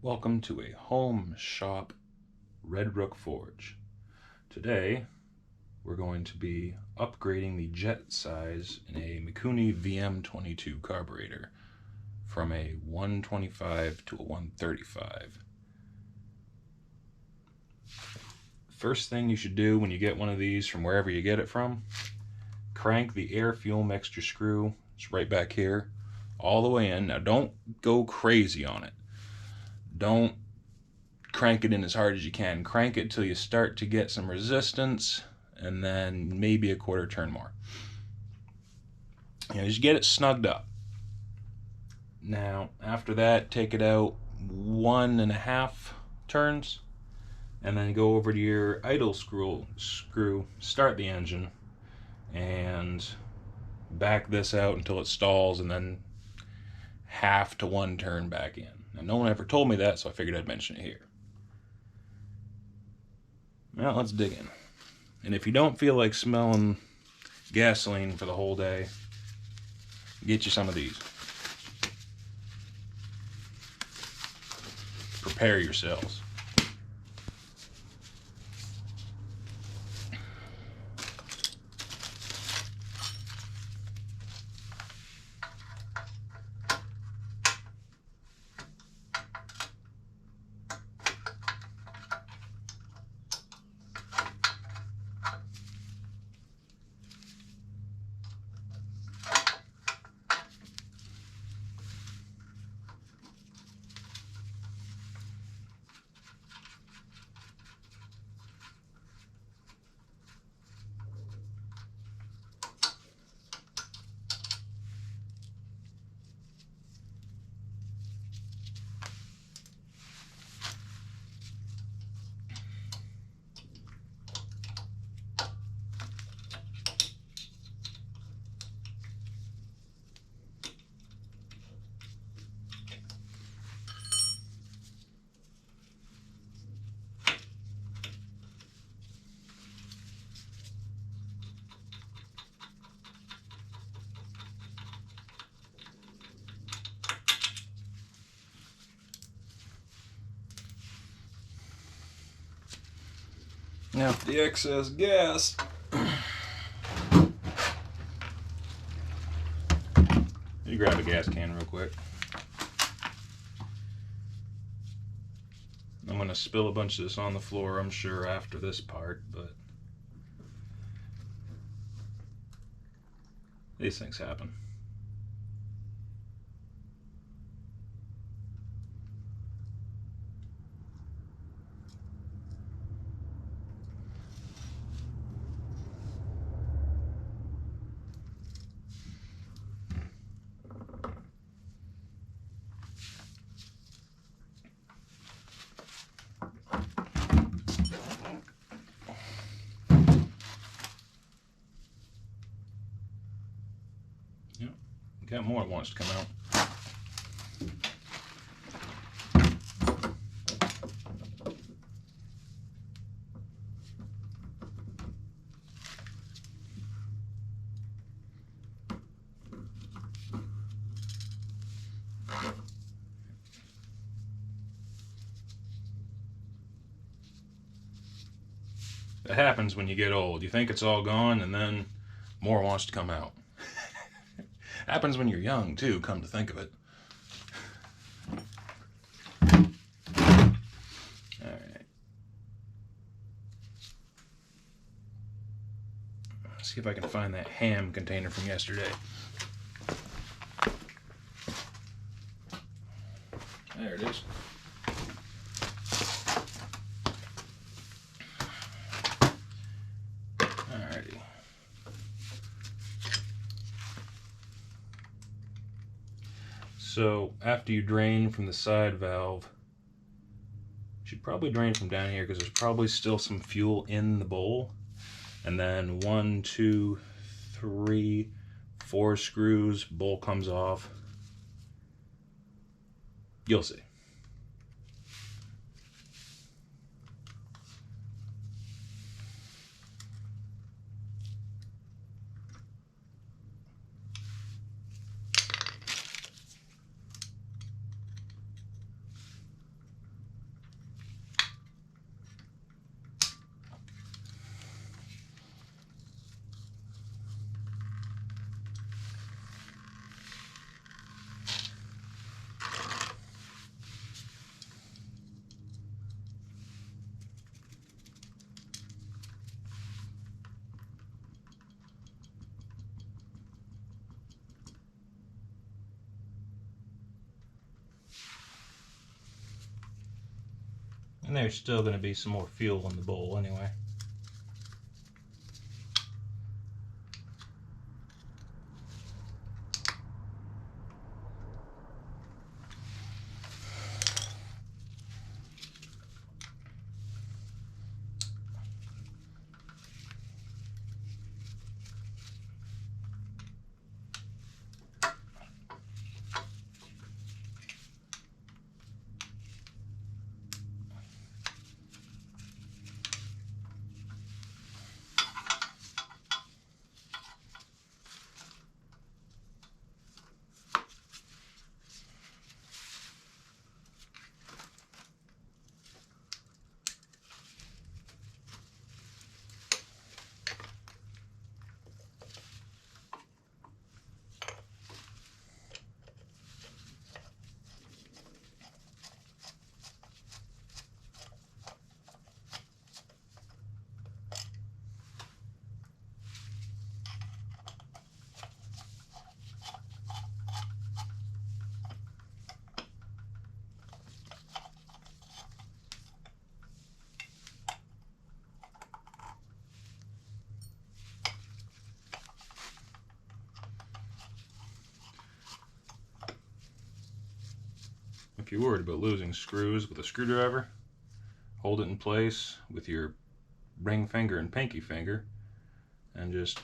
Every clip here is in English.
Welcome to a home shop Red Rook Forge. Today we're going to be upgrading the jet size in a Mikuni VM22 carburetor from a 125 to a 135. First thing you should do when you get one of these from wherever you get it from, crank the air fuel mixture screw, it's right back here, all the way in. Now don't go crazy on it. Don't crank it in as hard as you can. Crank it till you start to get some resistance, and then maybe a quarter turn more. Just get it snugged up. Now, after that, take it out 1.5 turns, and then go over to your idle screw, start the engine, and back this out until it stalls, and then 1/2 to 1 turn back in. Now, no one ever told me that, so I figured I'd mention it here. Now, let's dig in. And if you don't feel like smelling gasoline for the whole day, get you some of these. Prepare yourselves. Now, for the excess gas, you grab a gas can real quick. I'm going to spill a bunch of this on the floor, I'm sure, after this part, but these things happen. Got more that wants to come out. That happens when you get old. You think it's all gone, and then more wants to come out. Happens when you're young, too, come to think of it. Alright. Let's see if I can find that ham container from yesterday. There it is. Alrighty. So after you drain from the side valve, you should probably drain from down here because there's probably still some fuel in the bowl. And then 1, 2, 3, 4 screws, bowl comes off. You'll see. And there's still going to be some more fuel in the bowl anyway. If you're worried about losing screws with a screwdriver, hold it in place with your ring finger and pinky finger and just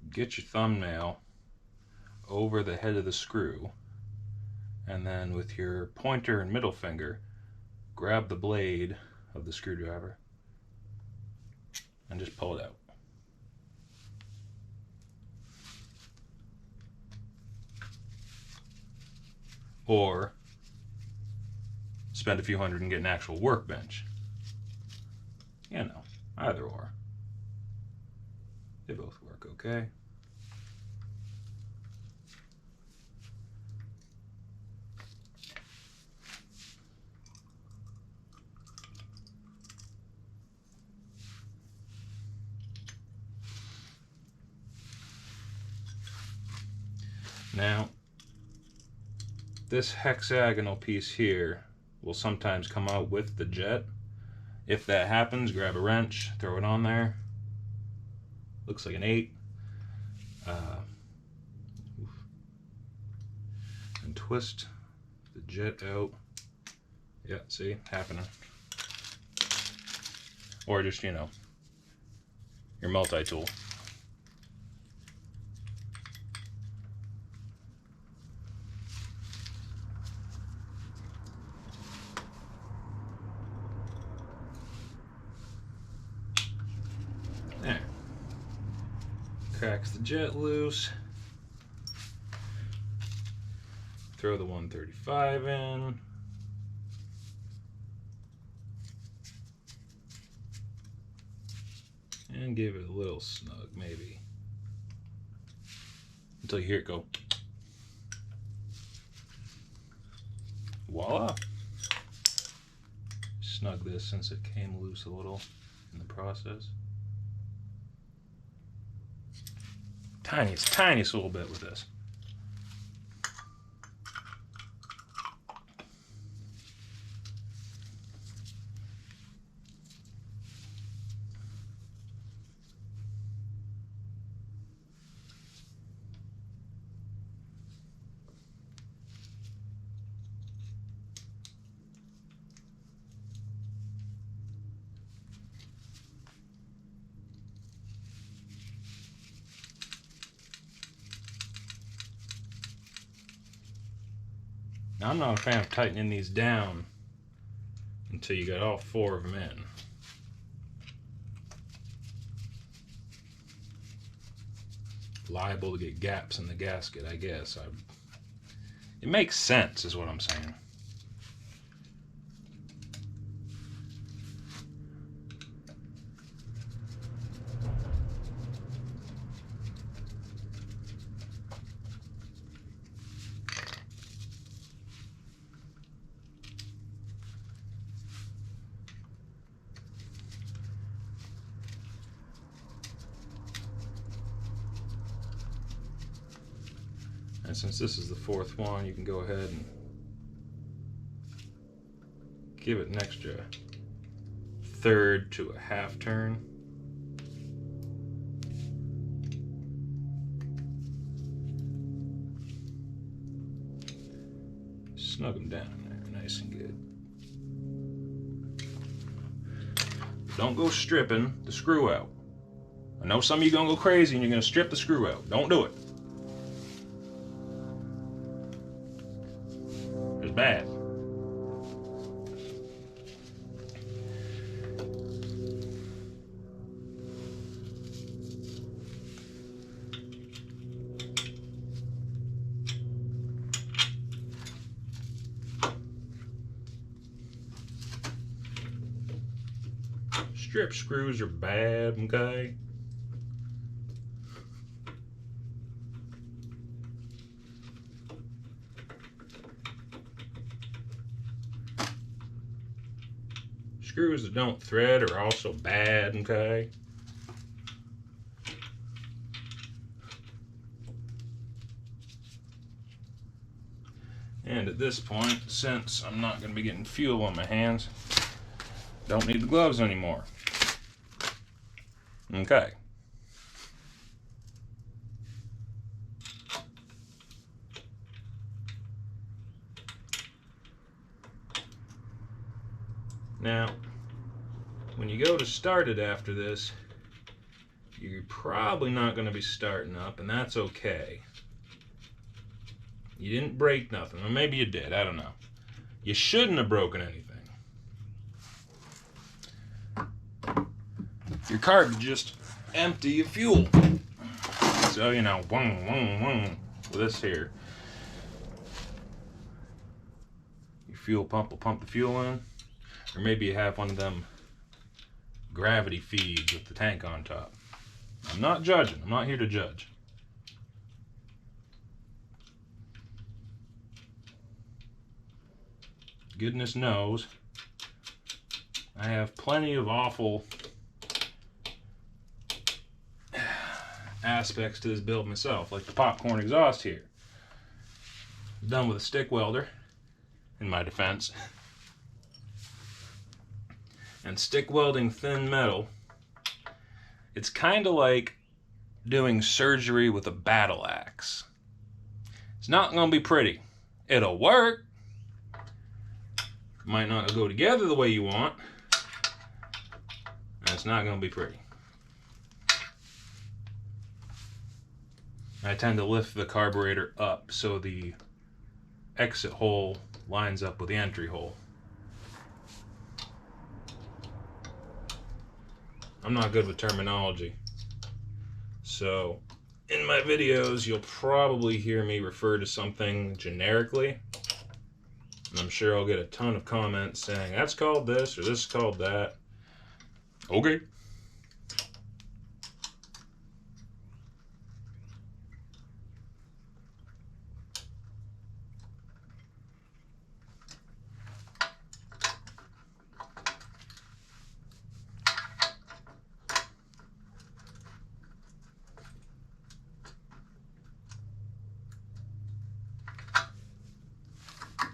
get your thumbnail over the head of the screw, and then with your pointer and middle finger grab the blade of the screwdriver and just pull it out. Or spend a few hundred and get an actual workbench. You know, either or. They both work okay. Now, this hexagonal piece here will sometimes come out with the jet. If that happens, grab a wrench, throw it on there. Looks like an 8. And twist the jet out. Yeah, see, happening. Or just, you know, your multi-tool. There. Cracks the jet loose. Throw the 135 in. And give it a little snug, maybe. Until you hear it go. Voila. Snug this since it came loose a little in the process. Tiniest little bit with this. Now, I'm not a fan of tightening these down until you got all 4 of them in. Liable to get gaps in the gasket, I guess. It makes sense, is what I'm saying. And since this is the 4th one, you can go ahead and give it an extra 1/3 to a 1/2 turn. Snug them down there, nice and good. Don't go stripping the screw out. I know some of you gonna go crazy and you're gonna strip the screw out. Don't do it. It's bad. Strip screws are bad, okay? Screws that don't thread are also bad, okay? And at this point, since I'm not going to be getting fuel on my hands, don't need the gloves anymore. Okay. Now, when you go to start it after this, you're probably not going to be starting up, and that's okay. You didn't break nothing, or maybe you did, I don't know. You shouldn't have broken anything. Your car could just empty your fuel. So, you know, with this here. Your fuel pump will pump the fuel in. Or maybe you have one of them gravity feeds with the tank on top. I'm not judging. I'm not here to judge. Goodness knows, I have plenty of awful aspects to this build myself, like the popcorn exhaust here. Done with a stick welder, in my defense. And stick welding thin metal, it's kind of like doing surgery with a battle axe. It's not going to be pretty. It'll work. Might not go together the way you want. And it's not going to be pretty. I tend to lift the carburetor up so the exit hole lines up with the entry hole. I'm not good with terminology. So, in my videos, you'll probably hear me refer to something generically. And I'm sure I'll get a ton of comments saying, that's called this, or this is called that. Okay.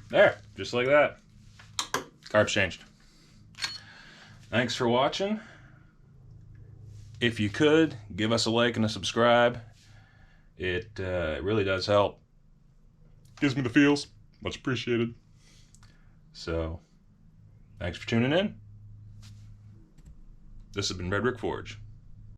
There, just like that. Carb's changed. Thanks for watching. If you could, give us a like and a subscribe. It really does help. Gives me the feels. Much appreciated. So, thanks for tuning in. This has been Red Brick Forge.